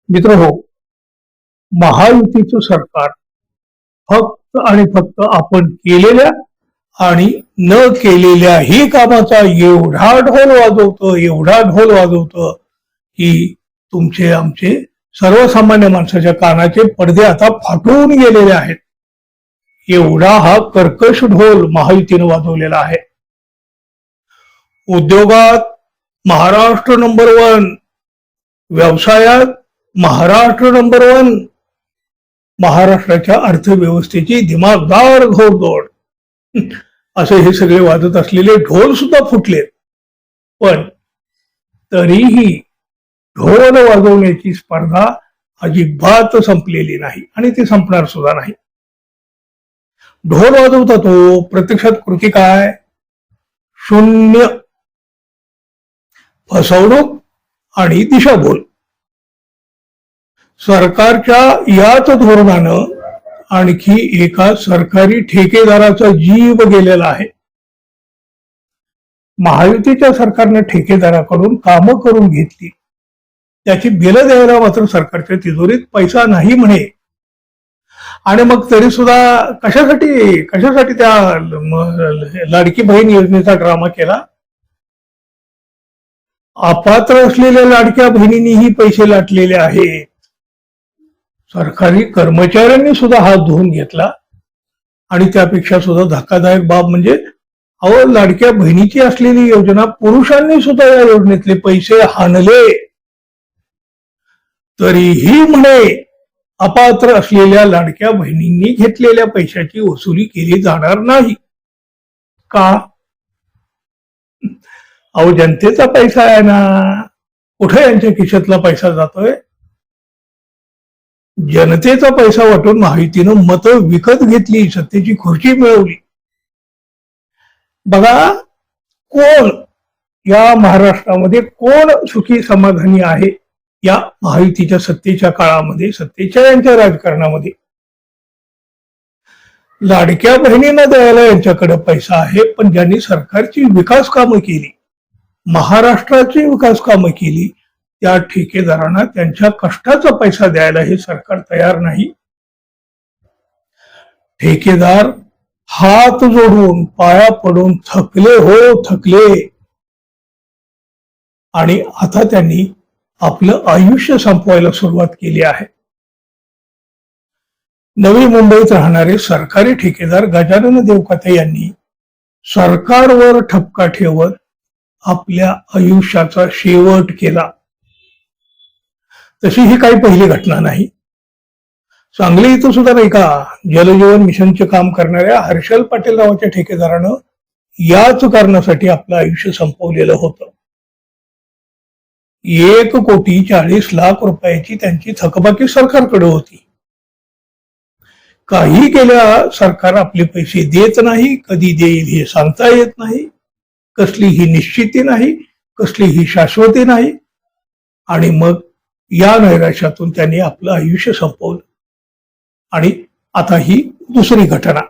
मित्रहो, महायुतीचं सरकार फक्त आणि फक्त आपण केलेल्या आणि न केलेल्याही कामाचा एवढा ढोल वाजवतं की तुमचे आमचे सर्वसामान्य माणसाच्या कानाचे पडदे आता फाटून गेलेले आहेत. एवढा हा कर्कश ढोल महायुतीनं वाजवलेला आहे. उद्योगात महाराष्ट्र नंबर 1, व्यवसायात महाराष्ट्र नंबर 1, महाराष्ट्राच्या अर्थव्यवस्थेची दिमागदार घोडदौड असे हे सगळे वाजत असलेले ढोल सुद्धा फुटलेत. पण तरीही ढोल वाजवण्याची स्पर्धा अजिबात संपलेली नाही आणि ती संपणार सुद्धा नाही. ढोल वाजवता तो, प्रत्यक्षात कृती काय? शून्य. फसवणूक आणि दिशाभूल. सरकारच्या याच धोरणानं आणखी एका सरकारी ठेकेदाराचा जीव गेलेला आहे. महायुतीच्या सरकारनं ठेकेदाराकडून कामं करून घेतली, त्याची बिलं द्यायला मात्र सरकारच्या तिजोरीत पैसा नाही म्हणे. आणि मग तरी सुद्धा कशासाठी त्या लाडकी बहीण योजनेचा ड्रामा केला? अपात्र असलेल्या लाडक्या बहिणींनीही पैसे लाटलेले आहेत. सरकारी कर्मचाऱ्यांनी सुद्धा हात धुवून घेतला. आणि त्यापेक्षा सुद्धा धक्कादायक बाब म्हणजे लाडक्या बहिणीची असलेली योजना पुरुषांनी सुद्धा या योजनेतले पैसे हाणले. तरीही म्हणे अपात्र असलेल्या लाडक्या बहिणींनी घेतलेल्या पैशाची वसुली केली जाणार नाही. का? जनतेचा पैसा आहे ना, कुठे यांच्या खिशातला पैसा जातोय? जनतेचा पैसा वाटून महायुतीनं मतं विकत घेतली, सत्तेची खुर्ची मिळवली. बघा, कोण या महाराष्ट्रामध्ये कोण सुखी समाधानी आहे या महायुतीच्या सत्तेच्या काळामध्ये, सत्तेच्या यांच्या राजकारणामध्ये? लाडक्या बहिणींना द्यायला यांच्याकडे पैसा आहे, पण ज्यांनी सरकारची विकास कामं केली, महाराष्ट्राची विकास कामं केली, त्या ठेकेदारांना त्यांच्या कष्टाचा पैसा द्यायला हे सरकार तयार नाही. ठेकेदार हात जोडून पाया पडून थकले. आणि आता त्यांनी आपलं आयुष्य संपवायला सुरुवात केली आहे. नवी मुंबईत राहणारे सरकारी ठेकेदार गजानन देवकाते यांनी सरकारवर ठपका ठेवत आपल्या आयुष्याचा शेवट केला. तशी ही काही पहिली घटना नाही. सांगली इथं सुद्धा नाही का, जलजीवन मिशनचे काम करणाऱ्या हर्षल पाटील नावाच्या ठेकेदारानं याच कारणासाठी आपलं आयुष्य संपवलेलं होतं. 1,40,00,00,000 रुपयाची त्यांची थकबाकी सरकारकडे होती. काही केल्या सरकार आपले पैसे देत नाही, कधी देईल हे सांगता येत नाही, कसलीही निश्चिती नाही, कसलीही शाश्वती नाही. आणि मग या नैराश्यातून त्यांनी आपलं आयुष्य संपवलं. आणि आता ही दुसरी घटना.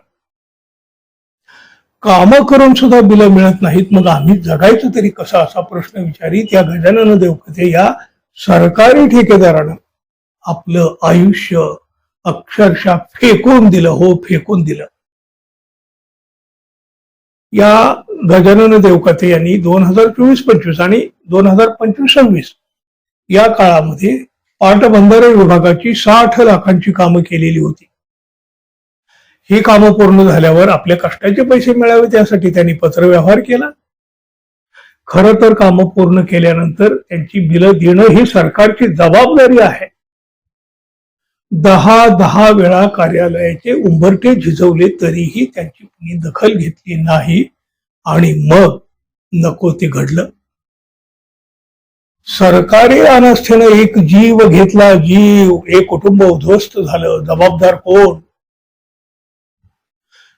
कामं करून सुद्धा बिलं मिळत नाहीत, मग आम्ही जगायचं तरी कसं, असा प्रश्न विचारित या गजानन देवकाते या सरकारी ठेकेदारानं आपलं आयुष्य अक्षरशः फेकून दिलं. या गजानन देवकाते यांनी 2024-25 आणि 2025-26 या काळामध्ये पाटबंधारे विभागाची 60 लाखांची कामं केलेली होती. ही कामं पूर्ण झाल्यावर आपल्या कष्टाचे पैसे मिळावे त्यासाठी त्यांनी पत्रव्यवहार केला. खरं तर कामं पूर्ण केल्यानंतर त्यांची बिलं देणं ही सरकारची जबाबदारी आहे. 10 वेळा कार्यालयाचे उंबरटे झिजवले तरीही त्यांची कुणी दखल घेतली नाही. आणि मग नको ते घडलं. सरकारी अनास्थेनं एक जीव घेतला, एक कुटुंब उद्ध्वस्त झालं. जबाबदार कोण?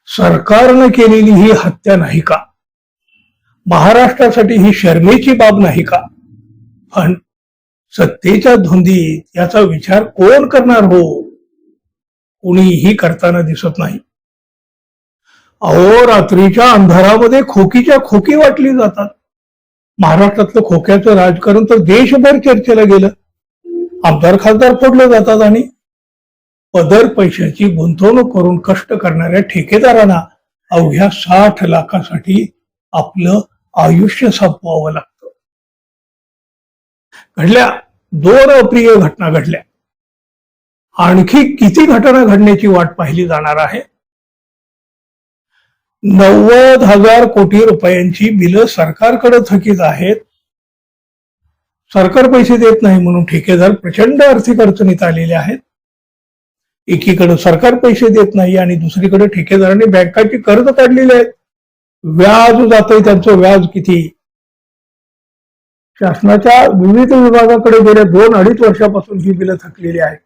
सरकारनं केलेली ही हत्या नाही का? महाराष्ट्रासाठी ही शरमेची बाब नाही का? पण सत्तेच्या धुंदीत याचा विचार कोण करणार हो? कुणीही करताना दिसत नाही. रात्रीच्या अंधारामध्ये खोकीच्या खोकी वाटली जातात. महाराष्ट्रातलं खोक्याचं राजकारण तर देशभर चर्चेला गेलं. आमदार खासदार फोडले जातात आणि पदर पैशाची गुंतवणूक करून कष्ट करणाऱ्या ठेकेदारांना अवघ्या 60 लाखासाठी आपलं आयुष्य संपवावं लागतं. घडल्या 2 अप्रिय घटना घडल्या. आणखी किती घटना घडण्याची वाट पाहिली जाणार आहे. 90,000 कोटी रुपयांची बिलं सरकारकडे थकीत आहेत. सरकार पैसे देत नाही म्हणून ठेकेदार प्रचंड आर्थिक अडचणीत आलेले आहेत. एकीकडे सरकार पैसे देत नाही आणि दुसरीकडे ठेकेदारांनी बँकाची कर्ज काढलेली आहेत. व्याज जातंय, त्यांचं व्याज किती. शासनाच्या विविध विभागाकडे गेल्या 2-2.5 वर्षापासून ही बिलं थकलेली आहेत.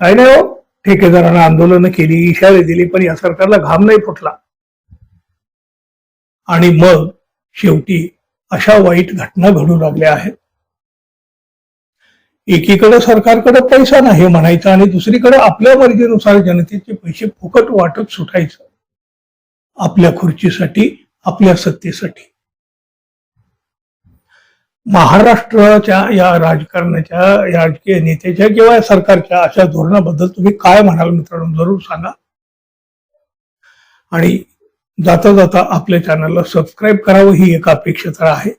काय नाही हो, ठेकेदारांना आंदोलनं केली, इशारे दिले, पण या सरकारला घाम नाही फुटला. आणि मग शेवटी अशा वाईट घटना घडू लागल्या आहेत. एकीकडे सरकारकडे पैसा नाही म्हणायचा आणि दुसरीकडे आपल्या मर्जीनुसार जनतेचे पैसे फुकट वाटत सुटायचं आपल्या खुर्चीसाठी, आपल्या सत्तेसाठी. महाराष्ट्राच्या या राजकारणाच्या, राजकीय नेत्याच्या किंवा या सरकारच्या अशा धोरणाबद्दल तुम्ही काय म्हणाल मित्रांनो, जरूर सांगा. आणि जाता जाता आपल्या चॅनलला सबस्क्राईब करावं ही एक अपेक्षा तर आहे.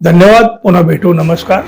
धन्यवाद. पुन्हा भेटू. नमस्कार.